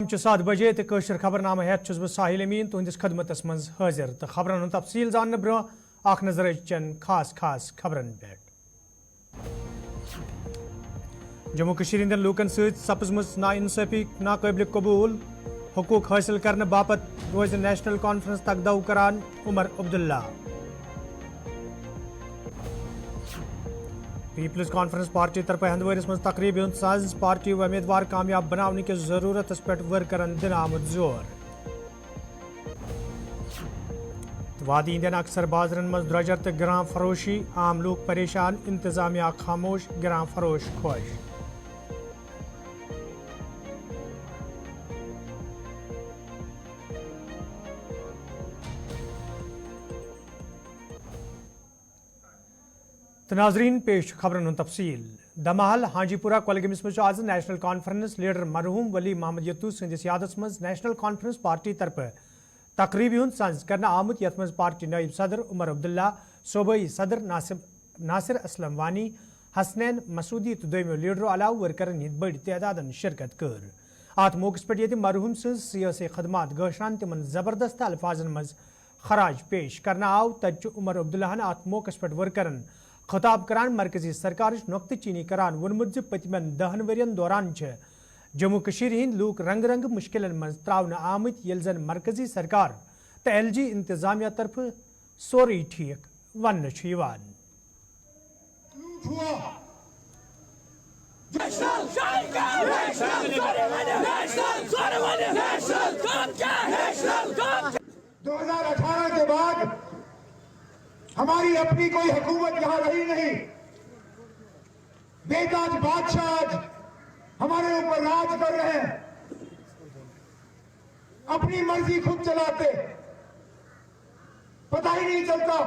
7 बजे तो कशर खबरनामा हेत छुस बह साहिल अमीन तुहंदिस खदमतस मज हाजिर तो खबरन हुंद तफसील जानने ब्रो आख नजर चन खास खबरन पे जम्मू कश्मीर इंदन लूकन सत सपजमज नाइंसाफी नाकाबिल कबूल हुकूक हासिल करने बापत रोज नेशनल कॉन्फ्रेंस तकदव करान उमर अब्दुल्ला पीपल्स कॉन्फ्रेंस पार्टी तरफ हंदवारिस मज तकरीब हुंद साजिश पार्टी उम्मीदवार कामयाब बनाने की जरूरत पे वर्करन दिन आमद जोर वादी इंदियन अक्सर बाजरन मज द्रजर तो गिरां फरोशी आम लोग परेशान इंतजामिया खामोश गिरां फरोश खुश तो नाजरीन पेश खबरन तफसील दमहल हाजीपुरा कोलगमिस मज आज नेशनल कॉन्फ्रेंस लीडर मरहूम वली मोहम्मद यतू सदिस यादस मज नेशनल कॉन्फ्रेंस पार्टी तरफ तकरीब हुंद साज करना आमुत यथ मज पार्टी नायब सदर उमर अब्दुल्ला सूबाई सदर नासिर असलम वानी हसनैन मसूदी तो दोमो लीडरों अलाव वर्करन हिंद बड़ तादादन शिरकत कर अत मौके पे ये मरहूम सज सियासी खदमात गशरान तिमन जबरदस्त अल्फाजन मज खराज पेश करना आव तज उमर अब्दुल्ला अत मौके पे वर्करन खिताब करान मरकजी सरकार नुक्त चीनी करान वोनमुत पतमन 10 वरियन दौरान जम्मू कश्मीर हिंद लूक रंग रंग मुश्किलन मज त्रावन आमत यल जन मरकजी सरकार तो LG इंतजामिया तरफ सोरी ठीक वन के बाद हमारी अपनी कोई हुकूमत यहां रही नहीं। बेताज बादशाह आज हमारे ऊपर राज कर रहे हैं, अपनी मर्जी खुद चलाते, पता ही नहीं चलता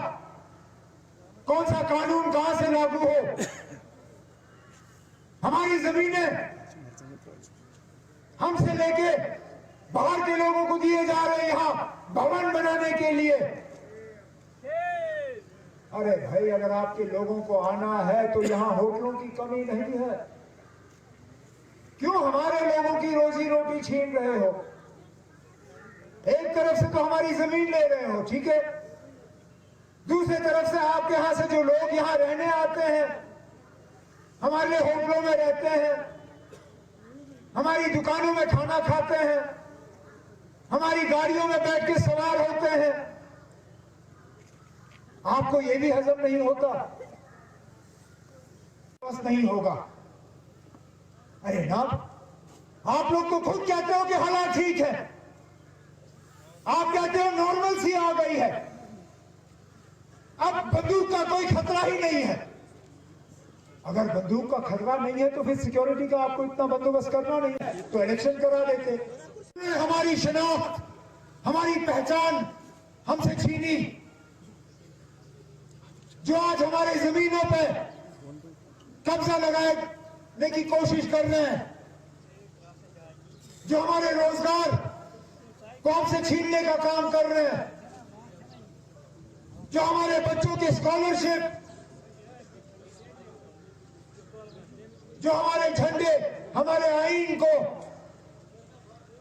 कौन सा कानून कहां से लागू हो। हमारी जमीनें हमसे लेके बाहर के लोगों को दिए जा रहे हैं यहां भवन बनाने के लिए। अरे भाई, अगर आपके लोगों को आना है तो यहां होटलों की कमी नहीं है, क्यों हमारे लोगों की रोजी रोटी छीन रहे हो? एक तरफ से तो हमारी जमीन ले रहे हो, ठीक है, दूसरी तरफ से आपके यहां से जो लोग यहां रहने आते हैं, हमारे होटलों में रहते हैं, हमारी दुकानों में खाना खाते हैं, हमारी गाड़ियों में बैठ के सवार होते हैं, आपको यह भी हजम नहीं होता? बस नहीं होगा। अरे ना, आप लोग तो खुद कहते हो कि हालात ठीक है, आप कहते हो नॉर्मल सी आ गई है, अब बंदूक का कोई खतरा ही नहीं है। अगर बंदूक का खतरा नहीं है तो फिर सिक्योरिटी का आपको इतना बंदोबस्त करना नहीं है तो इलेक्शन करा देते। हमारी शनाख्त, हमारी पहचान हमसे छीनी, जो आज हमारे जमीनों पे कब्जा लगाने की कोशिश कर रहे हैं, जो हमारे रोजगार को हमसे छीनने का काम कर रहे हैं, जो हमारे बच्चों की स्कॉलरशिप, जो हमारे झंडे, हमारे आईन को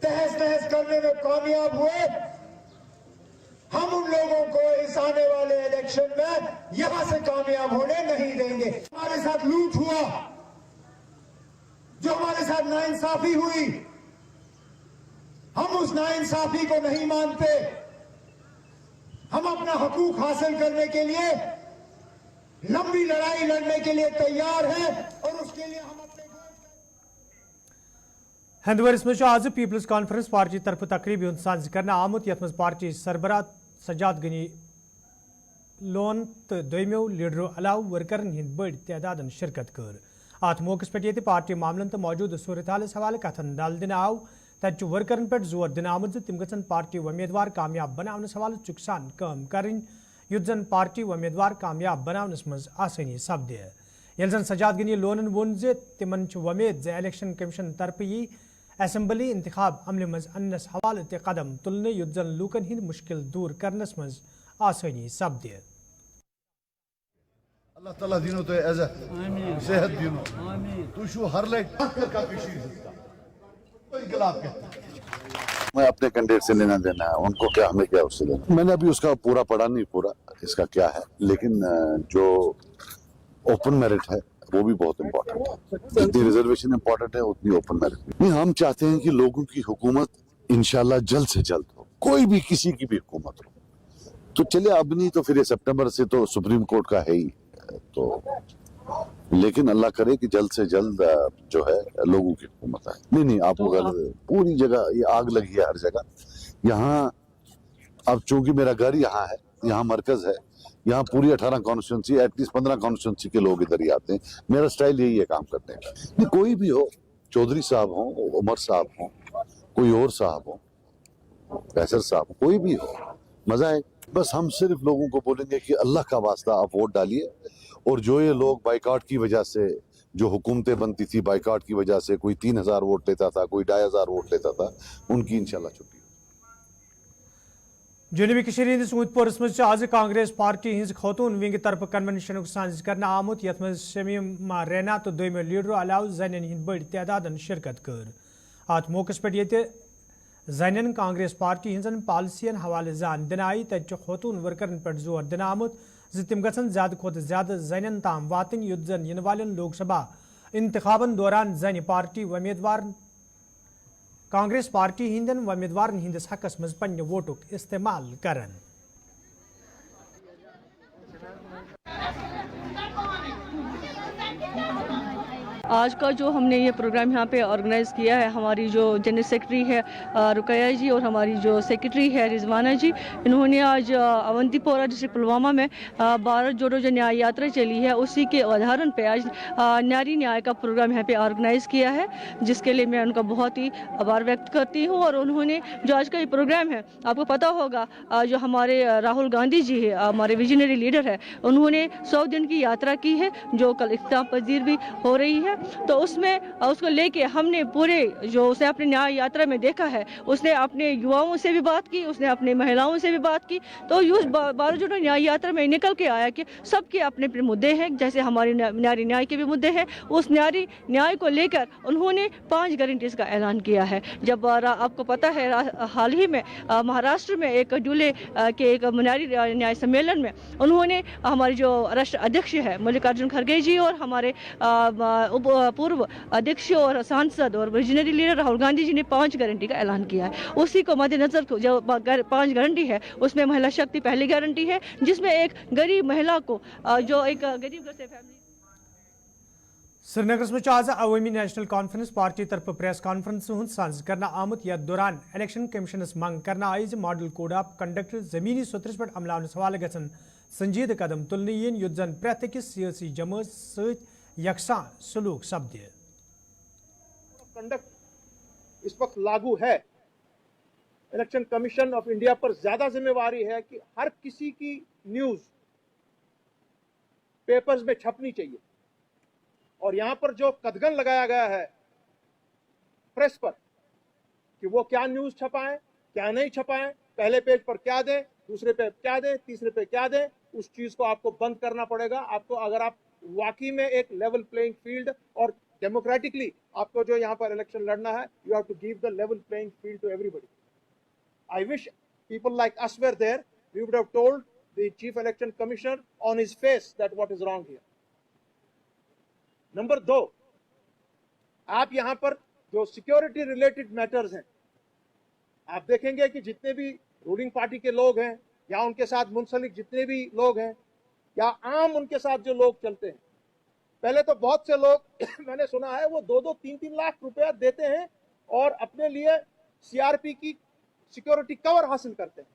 तहस नहस करने में कामयाब हुए, हम उन लोगों को इस आने वाले इलेक्शन में यहां से कामयाब होने नहीं देंगे। हमारे साथ लूट हुआ, जो हमारे साथ नाइंसाफी हुई, हम उस नाइंसाफी को नहीं मानते। हम अपना हकूक हासिल करने के लिए लंबी लड़ाई लड़ने के लिए तैयार हैं और उसके लिए हम अपने हंदवारिस मज आज पीपल्स कॉन्फ्रेंस पार्टी तरफ तकरीब साज करना आमुत यथ मज पार्टी सरबराह सजाद गनी लोन तो दोमो लीडरों अलाव वर्करन हिंद बड़ तादादन शिरकत कर अत मौके पे ये पार्टी मामलन तो मौजूद सूरत हाल हवाले कथन डाल दिन आव तज वर्करन पे जोर दिन आमुद तम गन पार्टी उम्मीदवार कामयाब बनावनस हवाले चुकसान कम करें युद्ध जन पार्टी उम्मीदवार कामयाब बनावनस मज आसानी सपदे। यल जन सजाद गनी लोनन वोन तिमन उम्मीद इलेक्शन कमीशन तरफ यी असम्बली इंतखाब अमल मज अन्नस हवाले ते कदम तुलने युद्ध जन लूकन हिंद मुश्किल दूर करनस मज आसानी सपदे। अल्लाह ताला दिनो तो इज्जत सेहत दिनो तू हर लट इनकलाब कहते हैं। मैं अपने कैंडिडेट से लेना देना है, उनको क्या हमें क्या उससे लेना। मैंने अभी उसका पूरा पढ़ा नहीं, पूरा इसका क्या है, लेकिन जो ओपन मेरिट है वो भी बहुत इम्पोर्टेंट है। जितनी रिजर्वेशन इम्पोर्टेंट है उतनी ओपन मेरिट नहीं। हम चाहते हैं कि लोगों की हुकूमत इंशाल्लाह जल्द से जल्द हो, कोई भी किसी की भी हुकूमत हो। तो चले अब नहीं तो फिर ये सितंबर से तो सुप्रीम कोर्ट का है ही, तो लेकिन अल्लाह करे कि जल्द से जल्द जो है लोगों की हुकूमत आए। नहीं आपको पूरी जगह ये आग लगी है हर जगह। यहाँ अब चूंकि मेरा घर यहाँ है, यहाँ मरकज है, यहाँ पूरी 18 कॉन्स्टिट्यूंसी, एटलीस्ट 15 कॉन्स्टिट्यूंसी के लोग इधर ही आते हैं। मेरा स्टाइल यही है काम करने का। नहीं कोई भी हो, चौधरी साहब हो, उमर साहब हो, कोई और साहब हो, कैसर साहब हो, कोई भी हो, मजा है। बस हम सिर्फ लोगों को बोलेंगे कि अल्लाह का वास्ता आप वोट डालिए, और जो ये लोग बाइकाट की वजह से जो हुकूमतें बनती थी, बाइकाट की वजह से कोई 3000 वोट लेता था, कोई 2500 वोट लेता था, उनकी इंशाल्लाह छुट्टी। जनूबी कश्मीर ऊंतपोरस मज आज कांग्रेस पार्टी हज खतून विंग तरफ कन्वेंशन साज कर आमुत यथ मज शमीमा रैना तो दोम लीडरों अलाव जन हंद बड़ तादाद शिरकत कर। अत मौके पे जन कांग्रेस पार्टी हजन पॉलिसियन हवाले जान दिन आई तत खतून वर्करन पे जोर दिन आमुत तिम गन ज्यादा खुद ज्यादा जन ताम वातन युद्ध जन इन वालन लोकसभा इंतखाबन दौरान जन पार्टी उम्मीदवार कांग्रेस पार्टी हिंदन उम्मीदवार हंदिस हकस मज पन्ने वोटुक इस्तेमाल करन। आज का जो हमने ये प्रोग्राम यहाँ पे ऑर्गेनाइज़ किया है, हमारी जो जनरल सेक्रेटरी है रुकैया जी और हमारी जो सेक्रेटरी है रिजवाना जी, इन्होंने आज अवंतीपोरा डिस्ट्रिक्ट पुलवामा में भारत जोड़ो जो न्याय यात्रा चली है उसी के उदाहरण पे आज नारी न्याय का प्रोग्राम यहाँ पे ऑर्गेनाइज़ किया है, जिसके लिए मैं उनका बहुत ही आभार व्यक्त करती हूँ। और उन्होंने जो आज का ये प्रोग्राम है, आपको पता होगा जो हमारे राहुल गांधी जी है, हमारे विजनरी लीडर है, उन्होंने 100 दिन की यात्रा की है जो कल इख्तिताम पजीर भी हो रही है। तो उसमें उसको लेके हमने पूरे जो उसने अपनी न्याय यात्रा में देखा है, उसने अपने युवाओं से भी बात की, उसने अपने महिलाओं से भी बात की। तो भारत जोड़ो न्याय यात्रा में निकल के आया कि सबके अपने अपने मुद्दे हैं, जैसे हमारी नारी न्याय के भी मुद्दे हैं। उस नारी न्याय को लेकर उन्होंने 5 गारंटीज का ऐलान किया है। जब आपको पता है हाल ही में महाराष्ट्र में एक डूले के एक नारी न्याय सम्मेलन में उन्होंने हमारे जो राष्ट्र अध्यक्ष है मल्लिकार्जुन खड़गे जी और हमारे पूर्व अध्यक्ष और सांसद और विजनरी लीडर राहुल गांधी जी ने 5 गारंटी का ऐलान किया है। उसी को मद्देनजर जो 5 गारंटी है उसमें महिला शक्ति पहली गारंटी है, जिसमें एक गरीब महिला को जो एक गरीब घर से फैमिली। श्रीनगर में आज अवामी नेशनल कॉन्फ्रेंस पार्टी तरफ प्रेस कॉन्फ्रेंस हूं साज करना आमुत यथ दौरान इलेक्शन कमीशन मंग करना I model code of conduct जमीनी सतरस पे अमलान हवाले गन संजीद कदम तुलने yin युद्ध जन प्रत अकिस सियासी जमात सत यकसा सलूक सपदे। कंडक्ट इस वक्त लागू है। इलेक्शन कमीशन ऑफ इंडिया पर ज्यादा जिम्मेवारी है कि हर किसी की न्यूज पेपर्स में छपनी चाहिए, और यहां पर जो कदगन लगाया गया है प्रेस पर कि वो क्या न्यूज छपाएं क्या नहीं छपाएं, पहले पेज पर क्या दें, दूसरे पे क्या दें, तीसरे पे क्या दें, उस चीज को आपको बंद करना पड़ेगा। आपको अगर आप वाकई में एक लेवल प्लेइंग फील्ड और डेमोक्रेटिकली आपको जो यहाँ पर इलेक्शन लड़ना है, you have to give the level playing field to everybody. I wish people like us were there, we would have told the chief election commissioner on his face that what is wrong here. Number 2, आप यहाँ पर जो security related matters हैं, आप देखेंगे कि जितने भी रूलिंग पार्टी के लोग हैं या उनके साथ मुंसलिक जितने भी लोग हैं या आम उनके साथ जो लोग चलते हैं, पहले तो बहुत से लोग मैंने सुना है वो 2-2, 3-3 लाख रुपया देते हैं और अपने लिए सीआरपी की सिक्योरिटी कवर हासिल करते हैं।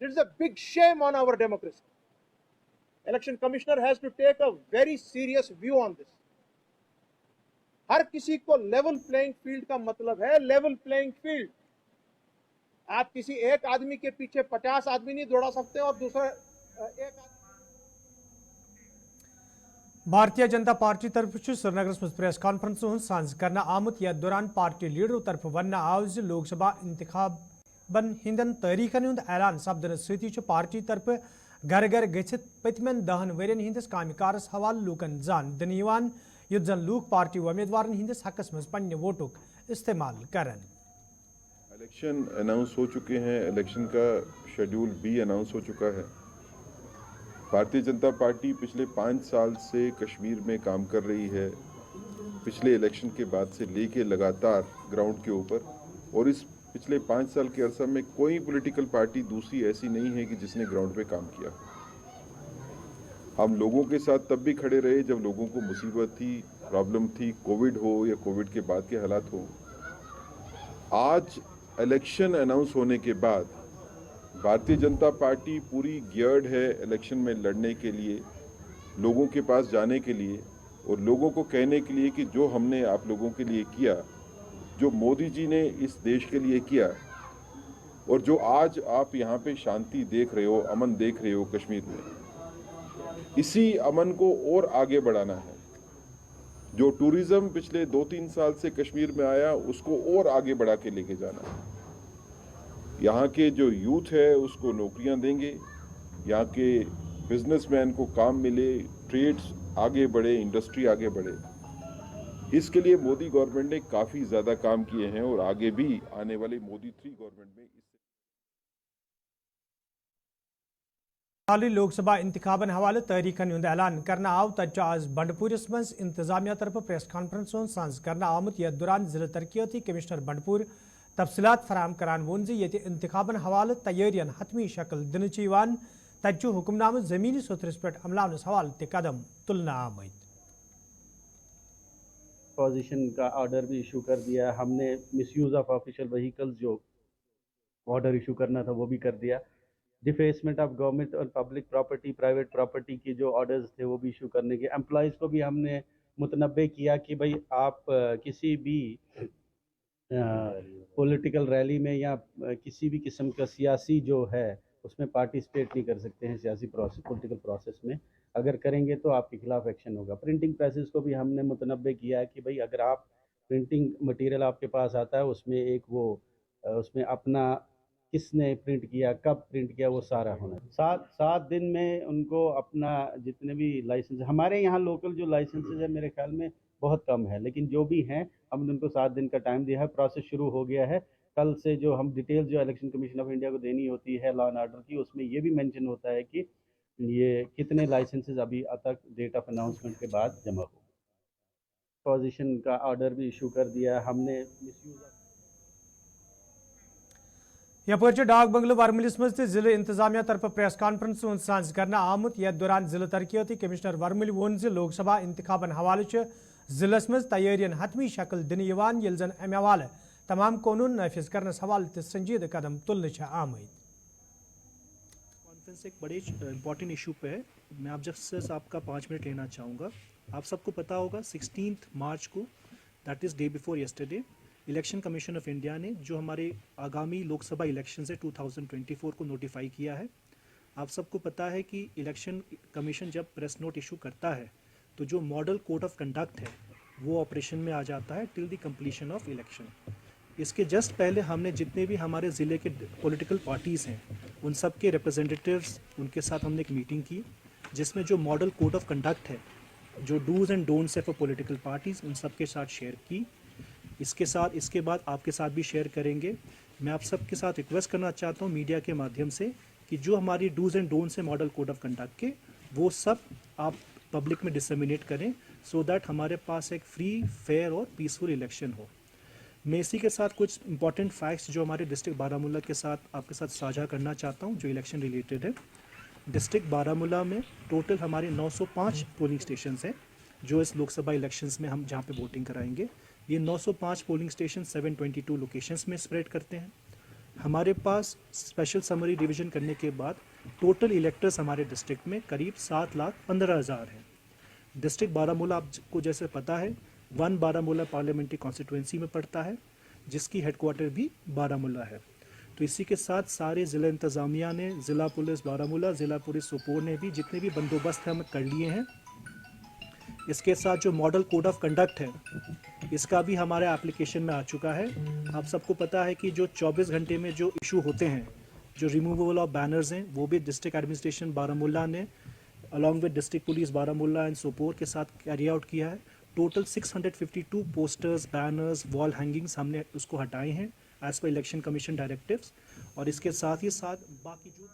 It is a big shame on our democracy. Election commissioner has to take a very serious view on this. हर किसी को लेवल प्लेइंग फील्ड का मतलब है लेवल प्लेइंग फील्ड। आप किसी एक आदमी के पीछे 50 आदमी नहीं दौड़ा सकते और दूसरा एक भारतीय जनता पार्टी तरफ श्रीनगर में प्रेस कॉन्फ्रेंस साज करना आमुत यथ दौरान पार्टी लीडरों तरफ वन आव लोकसभा इंतखाबन हिंदन तारीखन हुंद ऐलान सपदन सती पार्टी तरफ घर घर गछित पतमन 10 वरियन हिंदस कामकारस हवाले लूकन जान दिन युद्ध जन लूक पार्टी उम्मीदवार हिंदस हकस मज पन्ने वोटुक इस्तेमाल करन। इलेक्शन अनाउंस हो चुके हैं, इलेक्शन का शेड्यूल भी अनाउंस हो चुका है। भारतीय जनता पार्टी पिछले 5 साल से कश्मीर में काम कर रही है, पिछले इलेक्शन के बाद से लेके लगातार ग्राउंड के ऊपर, और इस पिछले 5 साल के अरसा में कोई पॉलिटिकल पार्टी दूसरी ऐसी नहीं है कि जिसने ग्राउंड पे काम किया। हम लोगों के साथ तब भी खड़े रहे जब लोगों को मुसीबत थी, प्रॉब्लम थी, कोविड हो या कोविड के बाद के हालात हो। आज इलेक्शन अनाउंस होने के बाद भारतीय जनता पार्टी पूरी गियर्ड है इलेक्शन में लड़ने के लिए, लोगों के पास जाने के लिए और लोगों को कहने के लिए कि जो हमने आप लोगों के लिए किया, जो मोदी जी ने इस देश के लिए किया, और जो आज आप यहाँ पे शांति देख रहे हो, अमन देख रहे हो कश्मीर में, इसी अमन को और आगे बढ़ाना है। जो टूरिज्म पिछले 2-3 साल से कश्मीर में आया, उसको और आगे बढ़ा के लेके जाना है। यहाँ के जो यूथ है उसको नौकरियाँ देंगे, यहाँ के बिजनेसमैन को काम मिले, ट्रेड्स आगे बढ़े, इंडस्ट्री आगे बढ़े। इसके लिए मोदी गवर्नमेंट ने काफ़ी ज़्यादा काम किए हैं और आगे भी आने वाले मोदी 3 गवर्नमेंट में हाली लोकसभा इंतखाबन हवाले तहरीकन हुंद ऐलान करना आव तच आज बंडपुरस मज इंतजामिया तरफ प्रेस कॉन्फ्रेंस सांस करना आमुत यथ दुरान जिला तरक्याती कमिश्नर बंडपुर तफसीलात फराम करान वोन ये इंतखाबन हवाले तैयारियन हतमी शक्ल दिन तच हुक्मनाम जमीनी सतरस पे अमलावनस हवाले कदम तुलना आमद। पोजीशन का ऑर्डर भी इशू कर दिया। हमने मिसयूज ऑफ ऑफिशियल व्हीकल्स जो ऑर्डर इशू करना था वो भी कर दिया। डिफेसमेंट ऑफ गवर्नमेंट और पब्लिक प्रॉपर्टी, प्राइवेट प्रॉपर्टी की जो ऑर्डर्स थे वो भी इशू करने के। एम्प्लॉयज़ को भी हमने मुतनब्बे किया कि भाई आप किसी भी पॉलिटिकल रैली में या किसी भी किस्म का सियासी जो है उसमें पार्टिसिपेट नहीं कर सकते हैं सियासी पॉलिटिकल प्रोसेस में। अगर करेंगे तो आपके खिलाफ एक्शन होगा। प्रिंटिंग प्रेसेस को भी हमने मुतनब्बे किया है कि भाई अगर आप प्रिंटिंग मटेरियल आपके पास आता है उसमें एक वो उसमें अपना किसने प्रिंट किया, कब प्रिंट किया, वो सारा होना है। 7 दिन में उनको अपना जितने भी लाइसेंस, हमारे यहाँ लोकल जो लाइसेंसेज है मेरे ख्याल में बहुत कम है, लेकिन जो भी हैं हमने उनको 7 दिन का टाइम दिया है। प्रोसेस शुरू हो गया है। कल से जो हम डिटेल्स जो इलेक्शन कमीशन ऑफ इंडिया को देनी होती है लॉ एंड ऑर्डर की, उसमें ये भी मेंशन होता है कि ये कितने लाइसेंसेज अभी तक डेट ऑफ अनाउंसमेंट के बाद जमा हो। पोजीशन का ऑर्डर भी इशू कर दिया। हमने यपर डाक बंगलो वर्मलिस मज जिले इंतजामिया तरफ प्रेस कॉन्फ्रेंस सांस करना आमुत यथ दुरान जिला तरक्याती कमिश्नर वर्मल वोन लोकसभा इंतखाबन हवाले जिलस मज तैयारियन हतमी शक्ल दिन ये जन अमे हवाले तमाम कानून नाफिज करने हवाले संजीदा कदम तुलने आमद। कॉन्फ्रेंस एक बड़े इंपॉर्टेंट इशू पे है। मैं आप जस्ट आपका 5 मिनट लेना चाहूँगा। आप सबको पता होगा 16 मार्च को, that is day before yesterday, election commission of India ने जो हमारे आगामी लोकसभा इलेक्शन है 2024 को नोटिफाई किया है। आप सबको पता है कि इलेक्शन कमीशन जब प्रेस नोट इशू करता है तो जो मॉडल कोड ऑफ कंडक्ट है वो ऑपरेशन में आ जाता है till the completion of election. इसके जस्ट पहले हमने जितने भी हमारे ज़िले के पॉलिटिकल पार्टीज़ हैं उन सब के रिप्रेजेंटेटिव्स, उनके साथ हमने एक मीटिंग की जिसमें जो मॉडल कोड ऑफ कंडक्ट है, जो डूज़ एंड डोंट्स है फॉर पॉलिटिकल पार्टीज़, उन सब के साथ शेयर की। इसके बाद आपके साथ भी शेयर करेंगे। मैं आप सबके साथ रिक्वेस्ट करना चाहता हूँ मीडिया के माध्यम से कि जो हमारी डूज़ एंड डोंट्स है मॉडल कोड ऑफ कंडक्ट के, वो सब आप पब्लिक में डिसमिनेट करें सो दैट हमारे पास एक फ्री, फेयर और पीसफुल इलेक्शन हो। मैं इसी के साथ कुछ इंपॉर्टेंट फैक्ट्स जो हमारे डिस्ट्रिक्ट बारामूला के साथ आपके साथ साझा करना चाहता हूँ जो इलेक्शन रिलेटेड है। डिस्ट्रिक्ट बारामूला में टोटल हमारे 905 पोलिंग स्टेशंस हैं जो इस लोकसभा इलेक्शंस में हम जहाँ पे वोटिंग कराएंगे। ये 905 पोलिंग स्टेशन 722 लोकेशंस में स्प्रेड करते हैं। हमारे पास स्पेशल समरी डिवीज़न करने के बाद टोटल इलेक्टर्स हमारे डिस्ट्रिक्ट में करीब 7,15,000 हैं। डिस्ट्रिक्ट बारामूला आपको जैसे पता है 1 बारामूला पार्लियामेंट्री कॉन्स्टिट्यूंसी में पड़ता है जिसकी हेडक्वार्टर भी बारामूला है। तो इसी के साथ सारे ज़िला इंतज़ामिया ने, ज़िला पुलिस बारामूला, ज़िला पुलिस सोपोर ने भी जितने भी बंदोबस्त हम कर लिए हैं। इसके साथ जो मॉडल कोड ऑफ कंडक्ट है इसका भी हमारे एप्लीकेशन में आ चुका है। आप सबको पता है कि जो 24 घंटे में जो इशू होते हैं, जो रिमूवल ऑफ बैनर्स हैं, वो भी डिस्ट्रिक्ट एडमिनिस्ट्रेशन बारामूला ने along with district police Baramulla and Sopore के साथ कैरी आउट किया है। Total 652 posters, banners, wall hangings हमने उसको हटाए हैं as per election commission directives, और इसके साथ ही साथ बाकी जो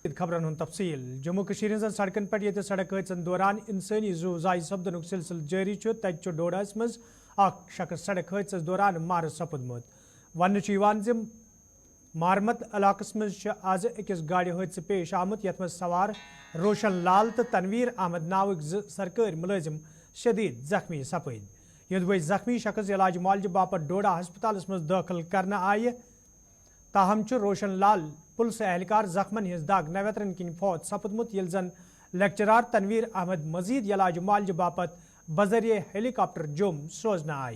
भी खबरन हुन तफसील। जम्मू कश्मीर हज़न सड़कन पे ये सड़क हादसन दौरान इंसानी ज़ाय सपदनुक सिलसिल जारी तत डोडास मज शख्स सड़क हादस दौरान मार सपदमुत। वन मारमत इलाकस मज आज अकिस गाड़ी हादस पेश आमुत यथ मज सवार रोशन लाल तो तनवीर अहमद नावक सरकारी मुलाजिम शदीद जख्मी सपद। युदवै जख्मी शख्स इलाज मुआलजे बापत डोडा हस्पताल मज दाखिल करना आय। ताहम रोशन लाल पुलिस एहलकार जख्मन हिज दाग नवेतरन किन फौत सपदमुत यल जन लेक्चरार तनवीर अहमद मजीद इलाज मुआलजे बापत बजरिए हेलीकॉप्टर जोम सोजना आय।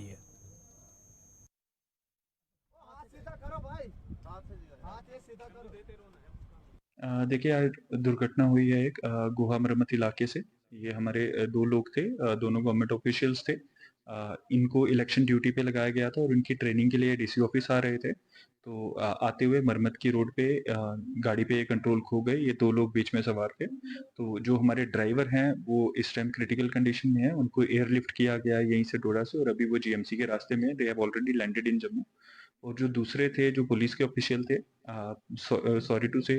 देखिए, आज दुर्घटना हुई है एक गोहा मरम्मत इलाके से। ये हमारे दो लोग थे, दोनों गवर्नमेंट ऑफिशियल्स थे। इनको इलेक्शन ड्यूटी पे लगाया गया था और इनकी ट्रेनिंग के लिए डीसी ऑफिस आ रहे थे। तो आते हुए मरम्मत की रोड पे गाड़ी पे कंट्रोल खो गए। ये दो लोग बीच में सवार थे। तो जो हमारे ड्राइवर हैं वो इस टाइम क्रिटिकल कंडीशन में है। उनको एयरलिफ्ट किया गया यहीं से डोडा से, और अभी वो जीएमसी के रास्ते में है। They have already landed in Jammu. और जो दूसरे थे, जो पुलिस के ऑफिशियल थे, sorry to say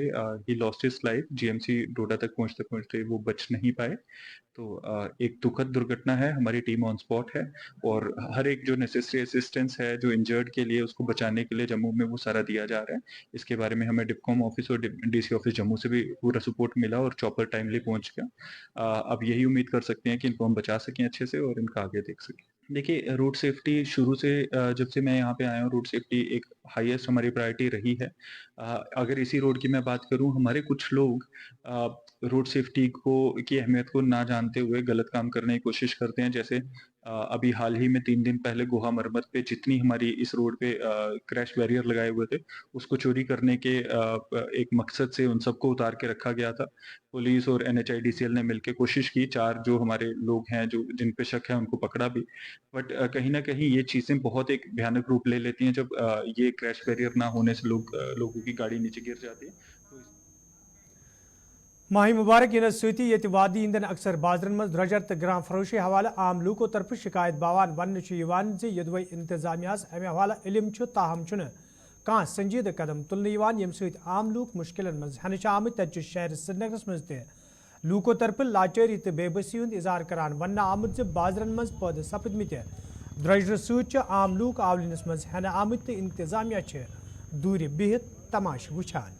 he lost his life. GMC Doda तक पहुंचते पहुंचते वो बच नहीं पाए। तो एक दुखद दुर्घटना है। हमारी टीम ऑन स्पॉट है और हर एक जो नेसेसरी असिस्टेंस है जो इंजर्ड के लिए, उसको बचाने के लिए जम्मू में वो सारा दिया जा रहा है। इसके बारे में हमें डिपकॉम ऑफिस और डीसी ऑफिस जम्मू से भी पूरा सपोर्ट मिला और चॉपर टाइमली पहुंच गया। अब यही उम्मीद कर सकते हैं कि इनको हम बचा सकें अच्छे से और इनका आगे देख सकें। देखिए, रोड सेफ्टी शुरू से जब से मैं यहाँ पे आया हूँ, रोड सेफ्टी एक हाईएस्ट हमारी प्रायोरिटी रही है। अगर इसी रोड की मैं बात करूँ, हमारे कुछ लोग रोड सेफ्टी की अहमियत को ना जानते हुए गलत काम करने की कोशिश करते हैं। जैसे अभी हाल ही में 3 दिन पहले गोहा मरम्मत पे जितनी हमारी इस रोड पे क्रैश बैरियर लगाए हुए थे, उसको चोरी करने के एक मकसद से उन सबको उतार के रखा गया था। पुलिस और NHIDCL ने मिलकर कोशिश की। 4 जो हमारे लोग हैं जो जिन पे शक है उनको पकड़ा भी। बट कहीं ना कहीं ये चीजें बहुत एक भयानक रूप ले लेती हैं जब ये क्रैश बैरियर ना होने से लोगों की गाड़ी नीचे गिर जाती है। माही मुबारक इन सती ये वादी इंदन अक्सर बाजरन मज द्रजर तो ग्राम फरोशी हवाला आम लूको तरफ शिकायत बावान वन युदवै इंतजामियास अमे हवाला इलम ताहम कह संजीद कदम तुलने यम सत आम लूक मुश्किल मज हन आमत तत शहर श्रीनगरस मज लूको तरफ लाचारी तो बेबसी हुंद इजहार करान वन आमुत बाजरन मज पैद सपदमित द्रजर सत आम लूक आवलिनस मज हन आमत तो इंतजामिया दूर बिहत तमाश वुछान।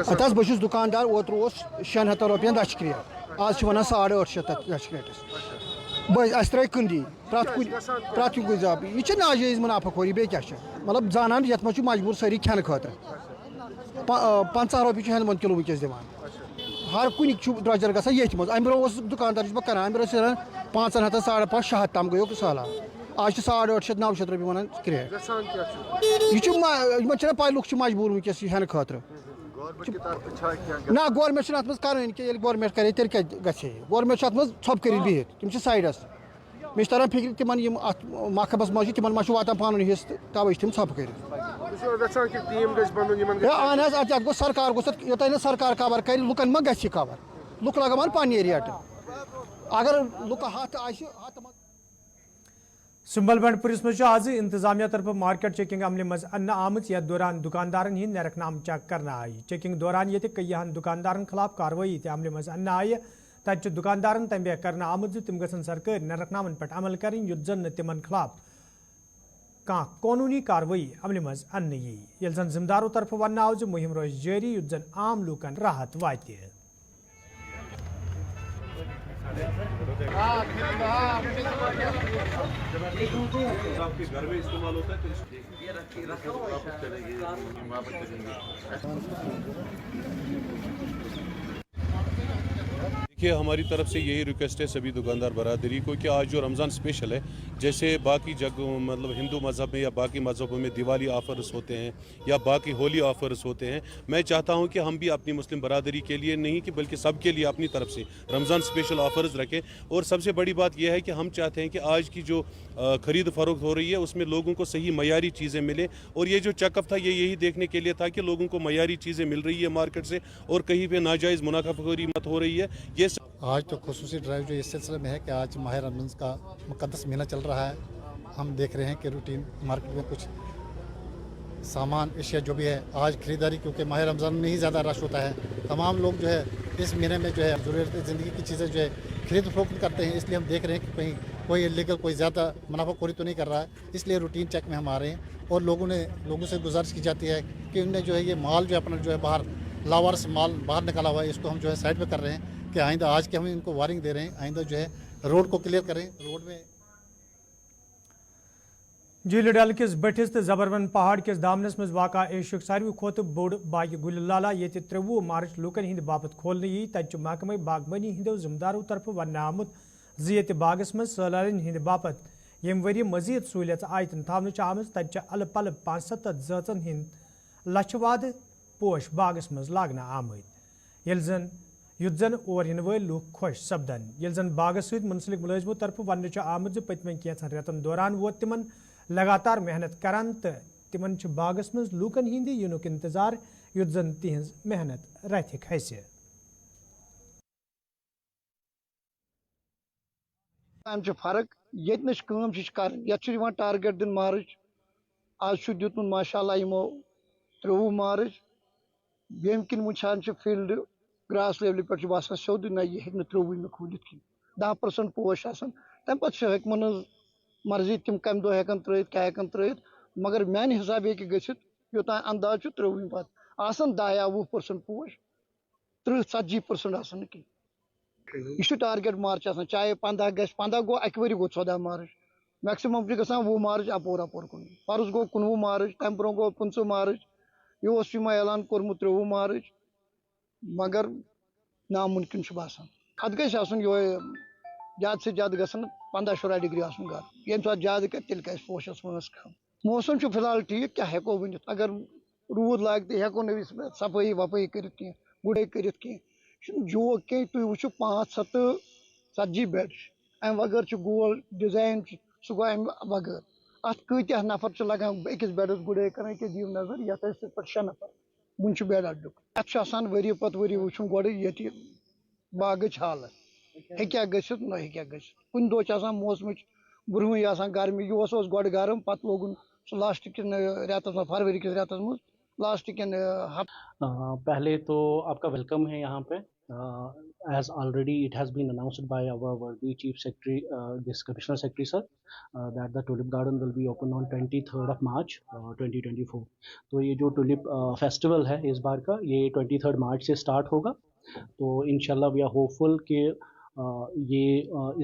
अतः बहुत दुकानदार ओतर 600 रुपये दच क्रेट आज वन 850 दच क्रेटस बस त्रे कंदी प्रत गुजाब यह नाजायज मुनाफाखोरी बे क्या मतलब जानान ये मजबूर सारी खेन खतर 50 रुपये हेंद किलो वनस दिवान हर कुन द्रजर ग ये अम ब्रो दुकानदार बह कर 500 550 600 तम गो सैलाब आज 850 900 रुपये वन क्रेट यह पा लुक मजबूर वनस हेन खतर ना गवर्नमेंट अत कर गवर्नमेंट करे तेल क्या गवर्नमेंट अत थोप कर बिहत तम साइडस मे तरह फिक्र तिम महकमस मज तिम वातान पान हिस्स तवे तम थोप कर अहन अत गो सरकार योत सरकार कवर कर लुकन मा गि कवर लुक लगान पन्ने रेट अगर लुक हथ आ सुम्बलबंडपुरिस मज आज इंतजामिया तरफ मार्केट चेकिंग अमले मज अन्न आमत यथ दौरान दुकानदारन हिंद नरकनाम चेक करना आई। चेकिंग दौरान ये कईहन दुकानदारन खिलाफ कार्रवाई अमले मज अन्न आय तत दुकानदारन तंबे करना आमत तुम गसन सरकारी नरकनामन पे अमल कर युत जन तिमन खिलाफ कह कानूनी कार्रवाई अमले मज अन्न यी यल जन जिम्मेदारों तरफ वन आव मुहिम रोज जारी युत जन आम लूकन राहत वात। घर में इस्तेमाल होता है तो कि हमारी तरफ से यही रिक्वेस्ट है सभी दुकानदार बरादरी को कि आज जो रमज़ान स्पेशल है, जैसे बाकी जगहों मतलब हिंदू मज़हब में या बाकी मज़हबों में दिवाली ऑफ़र्स होते हैं या बाकी होली ऑफ़र्स होते हैं, मैं चाहता हूं कि हम भी अपनी मुस्लिम बरादरी के लिए नहीं कि बल्कि सबके लिए अपनी तरफ से रमज़ान स्पेशल ऑफ़र्स रखें। और सबसे बड़ी बात यह है कि हम चाहते हैं कि आज की जो ख़रीद फ़रोख्त हो रही है उसमें लोगों को सही मयारी चीज़ें मिलें। और ये जो चेकअप था ये यही देखने के लिए था कि लोगों को मयारी चीज़ें मिल रही है मार्केट से और कहीं पर नाजायज़ मुनाफाखोरी मत हो रही है। ये आज तो खुसूसी ड्राइव जो इस सिलसिले में है कि आज माह रमज़ान का मुक़द्दस महीना चल रहा है। हम देख रहे हैं कि रूटीन मार्केट में कुछ सामान एशिया जो भी है आज ख़रीदारी, क्योंकि माह रमज़ान में ही ज़्यादा रश होता है। तमाम लोग जो है इस महीने में जो है ज़रूरत ज़िंदगी की चीज़ें जो है खरीद फरोख्त करते हैं। इसलिए हम देख रहे हैं कि कहीं कोई इलीगल कोई ज़्यादा मुनाफाखोरी तो नहीं कर रहा है, इसलिए रूटीन चेक में हम आ रहे हैं। और लोगों से गुजारिश की जाती है कि उनने जो है ये माल जो है अपना जो है बाहर लावारस माल बाहर निकाला हुआ है, इसको हम जो है साइड पे कर रहे हैं कि आइंदा आज के हम इनको वार्निंग दे रहे हैं, आइंदा जो है रोड को क्लियर करें। रोड में झील डल किस बटिस तो जबरवन पहाड़ किस दामनस मज वाक़ा एशियक सारवी खोत बोड़ बाग गुल लाला ये 23 मार्च लूकन हिंद बापत खोलने यी तत महकमे बागबानी हिंदो जिम्मेदारों तरफ वन आमुत ये बागस मज सैलानिन हिंद बापत यम वरी मजीद सहूलियत आयतन थावन आम तत अल पल 75 जचन हिंद लछवाद पोश बागस मज लागना आमद युद्ध जन और इन वल लूख खुश सपदन ये जन बागस सत मुंसलिक मुलाजमों तरफ वन आमद पतम कैंसन रेतन दौरान वो तिमन लगातार मेहनत करान तो तिमन बागस मज लूकन हिंद युनुक इंतजार युद्ध जन तिहज मेहनत रथ खस फर्क ये टारगेट दिन मार्च आज दित माशाल्लाह यमो 23 मार्च यम किन वुचान फील्ड ग्रास लेवल पे बसान सोद ना यह हे 23 में खोलित कि 10% पोश तम पे मर्जी तम कम दो हेकन त्रित क्या हेकन त्रित, मगर मान हिसाब ये गत योत अंदाज 23 पे आसान 10-20% पोश 30-40% आसान कि यह टारगेट मार्च चाहे 15 ग 15 गो अक वरी गो 14 मार्च मैक्सिमम ग 20 मार्च अपोर अपोर कुन फर्ज गो 19 मार्च तम ब्रो गो 15 मार्च यह ऐलान कोर्मुत 23 मार्च, मगर नामुमकिन बसान खत गई ज़्यादा से ज़्यादा गसन 15-16 डिग्री घर ये ज़्यादा कर तेल कर पोशस वस कम। मौसम फिलहाल ठीक क्या हेको वन अगर रूद लाग तो हेको न सफाई वफाई कर गुड़े कर जोक कह तुम वो 5-7 बेड अम वगर गोल डिजाइन सह गो अम बगैर अत कत्या नफर लगान अकिस बेडस गुड़े कर दिव नजर ये 6 नफर वन बेड अड्डुक अत वरी पत वरी वो गोड़ ये बाग हालत हेक्या गसित न हेक्या गसित कुन दो मौसम ब्रुह गर्मी यह गोड़ गर्म पत लोगन सह लास्ट किन रेत फरवरी किस रेत मज लास्ट किन पहले तो आपका वेलकम है यहाँ पे। As already it has been announced by our worthy Chief Secretary, this Commissioner Secretary sir, that the Tulip Garden will be open on 23rd of March 2024. तो ये जो Tulip Festival है इस बार का ये 23rd मार्च से स्टार्ट होगा। तो इंशाल्लाह वी आर होपफुल कि ये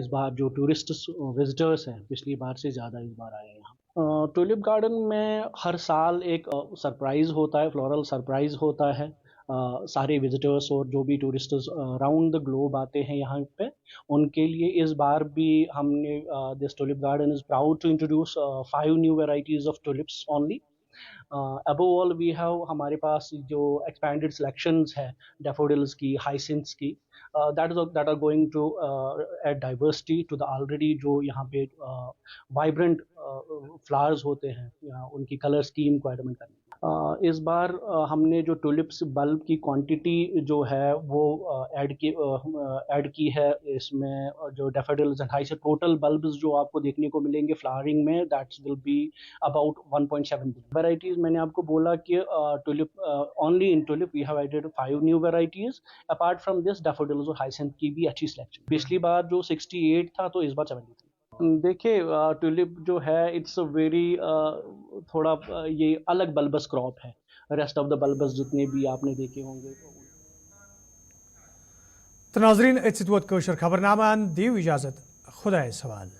इस बार जो टूरिस्ट विजिटर्स हैं पिछली बार से ज़्यादा इस बार आए हैं यहाँ। टुलिप गार्डन में हर साल एक सरप्राइज़ होता है, फ्लोरल सरप्राइज़ होता है। सारे विजिटर्स और जो भी टूरिस्ट्स अराउंड द ग्लोब आते हैं यहाँ पे उनके लिए इस बार भी हमने this tulip garden is proud to introduce 5 new varieties of tulips only. Above all we have हमारे पास जो एक्सपैंडेड सिलेक्शंस है डैफोडिल्स की, हाइसिंथ्स की, that are going to add diversity to the already जो यहाँ पे vibrant flowers होते हैं उनकी कलर स्कीम को एडमेंट करने। इस बार हमने जो टुलिप्स बल्ब की क्वांटिटी जो है वो ऐड की है इसमें। जो daffodils and hyacinth total bulbs जो आपको देखने को मिलेंगे फ्लावरिंग में that's will be about 1.7 billion varieties. मैंने आपको बोला कि tulip only in tulip we have added 5 new varieties. Apart from this daffodils और हाइसिंथ की भी अच्छी सिलेक्शन। पिछली बार जो 68 था तो इस बार 73। देखिए टुलिप जो है इट्स अ वेरी थोड़ा ये अलग बल्बस क्रॉप है, रेस्ट ऑफ द बल्बस जितने भी आपने देखे होंगे। तो नाज़रीन खबरनामा दीव इजाज़त, खुदा सवाल।